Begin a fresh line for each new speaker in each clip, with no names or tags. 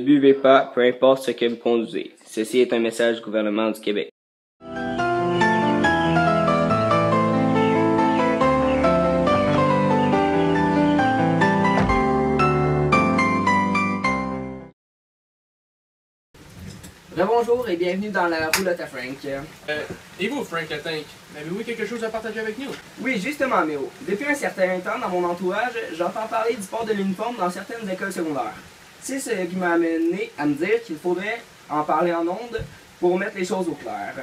buvez pas, peu importe ce que vous conduisez. Ceci est un message du gouvernement du Québec.
Bonjour et bienvenue dans la roulotte à Frank.
Et vous, Frank le Tank, avez-vous quelque chose à partager avec nous?
Oui, justement, Méo. Depuis un certain temps, dans mon entourage, j'entends parler du port de l'uniforme dans certaines écoles secondaires. C'est ce qui m'a amené à me dire qu'il faudrait en parler en ondes pour mettre les choses au clair.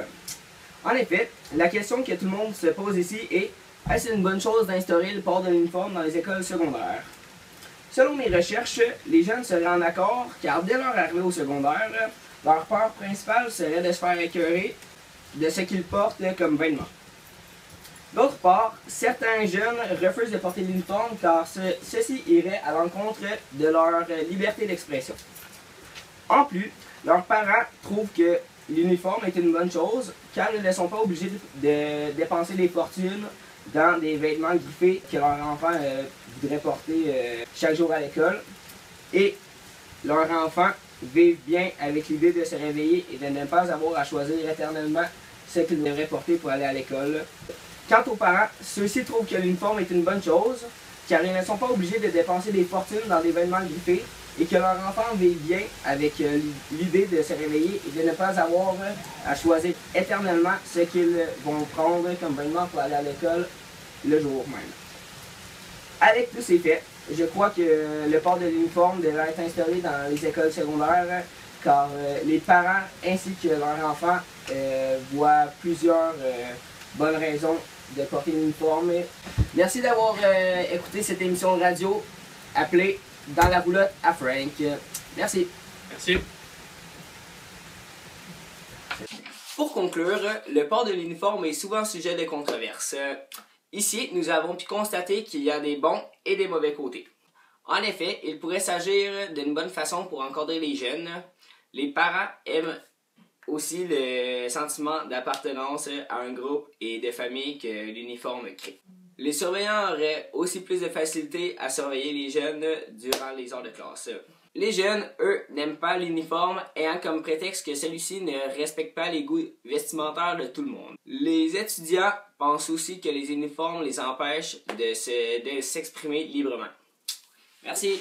En effet, la question que tout le monde se pose ici est: est-ce une bonne chose d'instaurer le port de l'uniforme dans les écoles secondaires? Selon mes recherches, les jeunes seraient en accord car dès leur arrivée au secondaire, leur peur principale serait de se faire écœurer de ce qu'ils portent comme vêtements. D'autre part, certains jeunes refusent de porter l'uniforme car ceci irait à l'encontre de leur liberté d'expression. En plus, leurs parents trouvent que l'uniforme est une bonne chose car ils ne sont pas obligés de dépenser des fortunes dans des vêtements griffés que leur enfant voudrait porter chaque jour à l'école. Et leurs enfants vivent bien avec l'idée de se réveiller et de ne pas avoir à choisir éternellement ce qu'ils devraient porter pour aller à l'école. Quant aux parents, ceux-ci trouvent que l'uniforme est une bonne chose, car ils ne sont pas obligés de dépenser des fortunes dans des vêtements griffés et que leurs enfants vivent bien avec l'idée de se réveiller et de ne pas avoir à choisir éternellement ce qu'ils vont prendre comme vêtements pour aller à l'école le jour même. Avec tous ces faits, je crois que le port de l'uniforme devrait être instauré dans les écoles secondaires car les parents ainsi que leurs enfants voient plusieurs bonnes raisons de porter l'uniforme. Merci d'avoir écouté cette émission de radio appelée Dans la roulotte à Frank. Merci.
Merci.
Pour conclure, le port de l'uniforme est souvent sujet de controverses. Ici, nous avons pu constater qu'il y a des bons et des mauvais côtés. En effet, il pourrait s'agir d'une bonne façon pour encadrer les jeunes. Les parents aiment aussi le sentiment d'appartenance à un groupe et de famille que l'uniforme crée. Les surveillants auraient aussi plus de facilité à surveiller les jeunes durant les heures de classe. Les jeunes, eux, n'aiment pas l'uniforme, ayant comme prétexte que celui-ci ne respecte pas les goûts vestimentaires de tout le monde. Les étudiants pensent aussi que les uniformes les empêchent de s'exprimer librement. Merci.